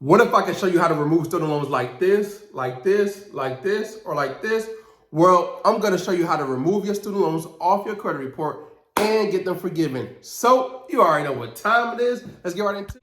What if I can show you how to remove student loans like this, like this, like this, or like this? Well, I'm gonna show you how to remove your student loans off your credit report and get them forgiven. So you already know what time it is. Let's get right into it.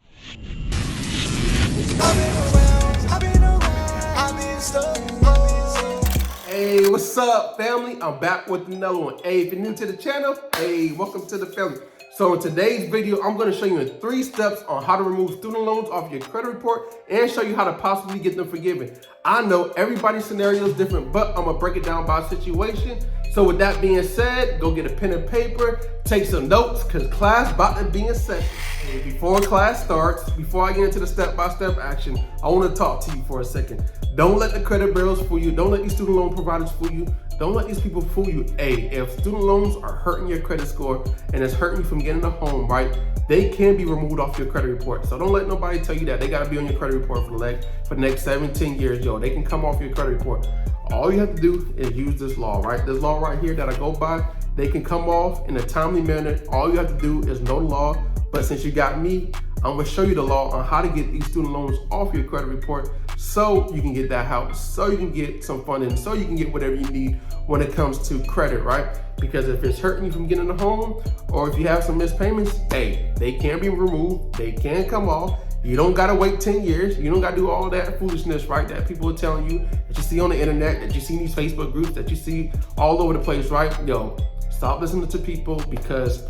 Hey, what's up, family? I'm back with another one. Hey, if you're new to the channel, hey, welcome to the family. So in today's video, I'm going to show you in 3 steps on how to remove student loans off your credit report and show you how to possibly get them forgiven. I know everybody's scenario is different, but I'm going to break it down by situation. So with that being said, go get a pen and paper, take some notes, because class about to be in session. And before class starts, before I get into the step-by-step action, I want to talk to you for a second. Don't let the credit bureaus fool you. Don't let these student loan providers fool you. Don't let these people fool you. Hey, if student loans are hurting your credit score and it's hurting you from getting a home, right, they can be removed off your credit report. So don't let nobody tell you that they got to be on your credit report for the next 17 years. Yo, they can come off your credit report. All you have to do is use this law, right? This law right here that I go by, they can come off in a timely manner. All you have to do is know the law. But since you got me, I'm gonna show you the law on how to get these student loans off your credit report so you can get that house, so you can get some funding, so you can get whatever you need when it comes to credit, right? Because if it's hurting you from getting a home, or if you have some missed payments, hey, they can be removed, they can come off. You don't gotta wait 10 years. You don't gotta do all that foolishness, right? That people are telling you, that you see on the internet, that you see in these Facebook groups, that you see all over the place, right? Yo, stop listening to people, because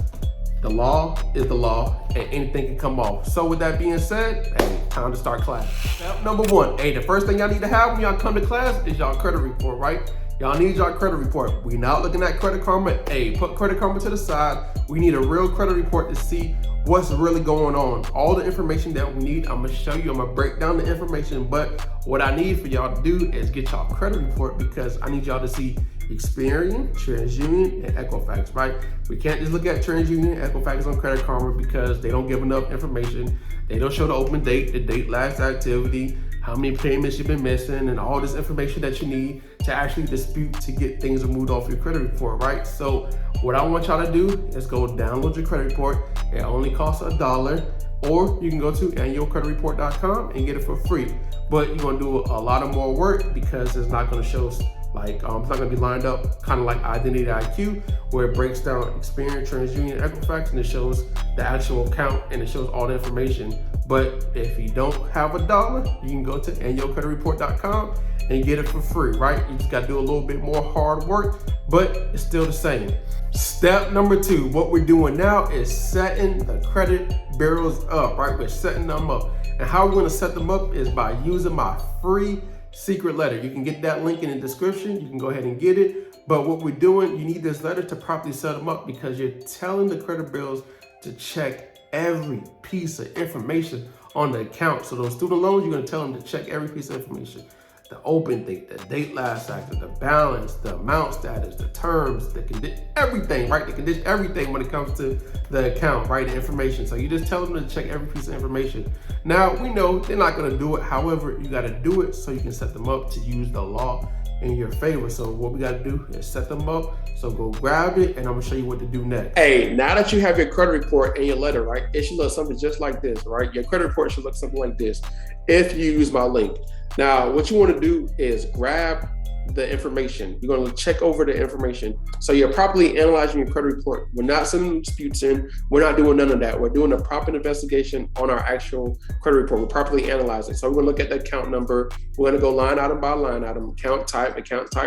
the law is the law and anything can come off. So with that being said, hey, time to start class. Step number 1, hey, the first thing y'all need to have when y'all come to class is y'all credit report, right? Y'all need y'all credit report. We not looking at Credit Karma. Hey, put Credit Karma to the side. We need a real credit report to see what's really going on. All the information that we need, I'm gonna show you, I'm gonna break down the information, but what I need for y'all to do is get y'all credit report, because I need y'all to see Experian, TransUnion, and Equifax, right? We can't just look at TransUnion and Equifax on Credit Karma because they don't give enough information. They don't show the open date, the date last activity, how many payments you've been missing, and all this information that you need to actually dispute to get things removed off your credit report, right? So what I want y'all to do is go download your credit report. It only costs $1, or you can go to annualcreditreport.com and get it for free. But you're gonna do a lot of more work, because it's not gonna show like, it's not gonna be lined up kind of like Identity IQ, where it breaks down Experian, TransUnion, Equifax, and it shows the actual account and it shows all the information. But if you don't have $1, you can go to annualcreditreport.com and get it for free, right? You just gotta do a little bit more hard work, but it's still the same. Step number 2, what we're doing now is setting the credit bureaus up, right? We're setting them up. And how we're gonna set them up is by using my free secret letter. You can get that link in the description. You can go ahead and get it. But what we're doing, you need this letter to properly set them up, because you're telling the credit bureaus to check every piece of information on the account. So those student loans, you're gonna tell them to check every piece of information. The open date, the date last active, the balance, the amount status, the terms, the condition, everything, right? The condition, everything when it comes to the account, right? The information. So you just tell them to check every piece of information. Now, we know they're not gonna do it. However, you gotta do it so you can set them up to use the law in your favor. So what we gotta do is set them up. So go grab it, and I'm gonna show you what to do next. Hey, now that you have your credit report and your letter, right? It should look something just like this, right? Your credit report should look something like this if you use my link. Now, what you want to do is grab the information. You're going to check over the information. So you're properly analyzing your credit report. We're not sending disputes in. We're not doing none of that. We're doing a proper investigation on our actual credit report. We're properly analyzing. So we're going to look at the account number. We're going to go line item by line item, account type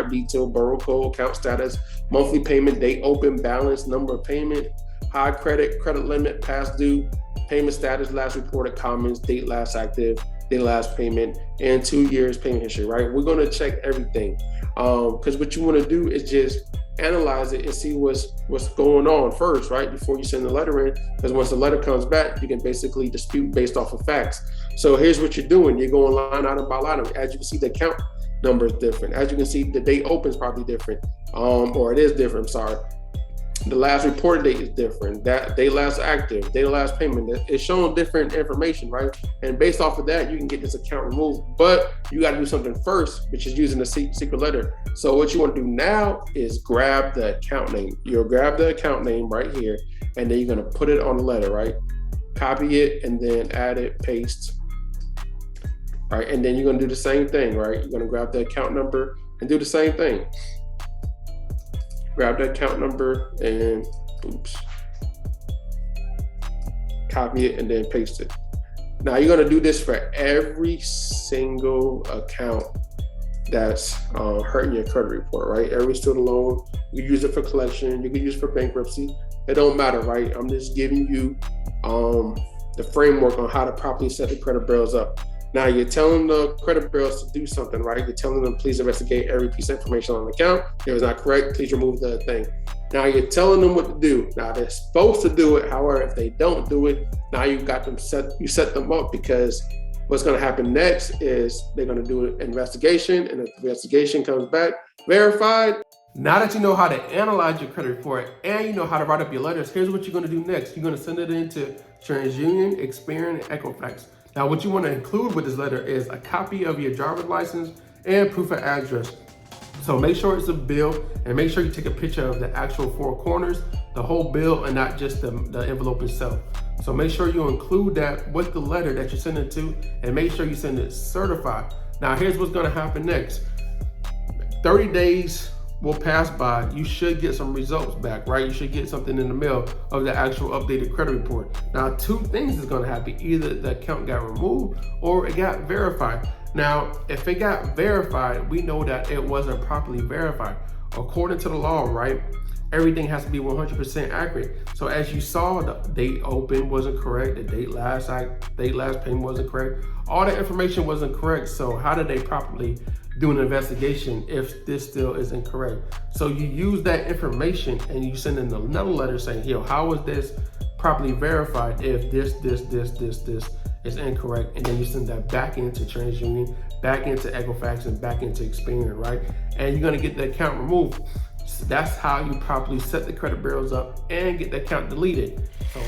detail, borrow code, account status, monthly payment date, open balance, number of payment, high credit, credit limit, past due, payment status, last reported comments, date last active, date last payment, and 2 years payment history, right? We're gonna check everything. Because what you wanna do is just analyze it and see what's going on first, right? Before you send the letter in, because once the letter comes back, you can basically dispute based off of facts. So here's what you're doing. You're going line item by line item. As you can see, the account number is different. As you can see, the date open is probably different, or it is different, I'm sorry. The last reported date is different. That day last active, day last payment. It's showing different information, right? And based off of that, you can get this account removed. But you got to do something first, which is using the secret letter. So what you want to do now is grab the account name. You'll grab the account name right here, and then you're going to put it on the letter, right? Copy it and then add it, paste. right? And then you're gonna do the same thing, right? You're gonna grab the account number and do the same thing. Grab the account number and copy it and then paste it. Now you're gonna do this for every single account that's hurting your credit report, right? Every student loan, you use it for collection, you can use it for bankruptcy. It don't matter, right? I'm just giving you the framework on how to properly set the credit bureaus up. Now you're telling the credit bureaus to do something, right? You're telling them, please investigate every piece of information on the account. If it's not correct, please remove the thing. Now you're telling them what to do. Now they're supposed to do it. However, if they don't do it, now you've got them you set them up, because what's going to happen next is they're going to do an investigation, and if the investigation comes back verified. Now that you know how to analyze your credit report and you know how to write up your letters, here's what you're going to do next. You're going to send it into TransUnion, Experian, and Equifax. Now, what you want to include with this letter is a copy of your driver's license and proof of address. So make sure it's a bill, and make sure you take a picture of the actual four corners, the whole bill, and not just the envelope itself. So make sure you include that with the letter that you're sending to, and make sure you send it certified. Now, here's what's going to happen next. 30 days will pass by. You should get some results back, right? You should get something in the mail of the actual updated credit report. Now, two things is going to happen. Either the account got removed or it got verified. Now, if it got verified, we know that it wasn't properly verified. According to the law, right, everything has to be 100% accurate. So as you saw, the date open wasn't correct, the date last payment wasn't correct, all the information wasn't correct. So how did they properly do an investigation if this still is incorrect? So you use that information and you send in another letter saying, yo, how was this properly verified if this is incorrect? And then you send that back into TransUnion, back into Equifax, and back into Experian, right? And you're gonna get the account removed. So that's how you properly set the credit bureaus up and get the account deleted. So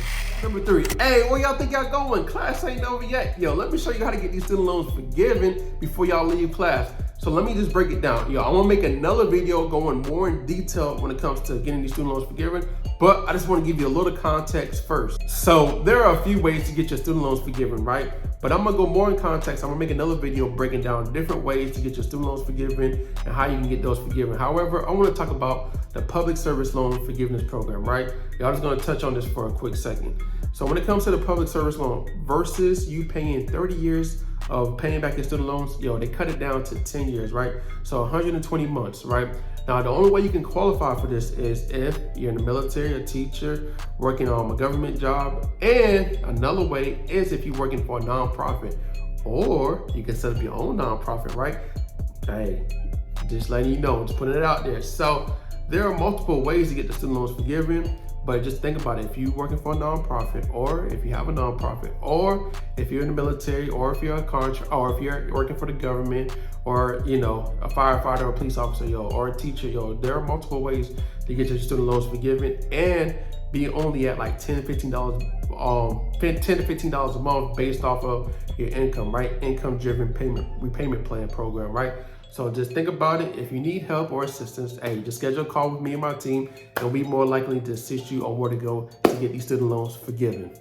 number 3, hey, where y'all think y'all going? Class ain't over yet. Yo, let me show you how to get these student loans forgiven before y'all leave class. So let me just break it down. Yo, I wanna make another video going more in detail when it comes to getting these student loans forgiven, but I just wanna give you a little context first. So there are a few ways to get your student loans forgiven, right? But I'm gonna go more in context. I'm gonna make another video breaking down different ways to get your student loans forgiven and how you can get those forgiven. However, I wanna talk about the public service loan forgiveness program, right? Y'all just gonna touch on this for a quick second. So when it comes to the public service loan versus you paying 30 years of paying back your student loans, yo, they cut it down to 10 years, right? So 120 months, right? Now, the only way you can qualify for this is if you're in the military, a teacher, working on a government job, and another way is if you're working for a nonprofit, or you can set up your own nonprofit, right? Hey, just letting you know, just putting it out there. So there are multiple ways to get the student loans forgiven. But just think about it. If you're working for a nonprofit, or if you have a nonprofit, or if you're in the military, or if you're a contract, or if you're working for the government, or you know, a firefighter, or a police officer, yo, or a teacher, yo, there are multiple ways to get your student loans forgiven and be only at like $10 to $15 a month based off of your income, right? Income-driven repayment plan program, right? So just think about it. If you need help or assistance, hey, just schedule a call with me and my team, and we'll be more likely to assist you on where to go to get these student loans forgiven.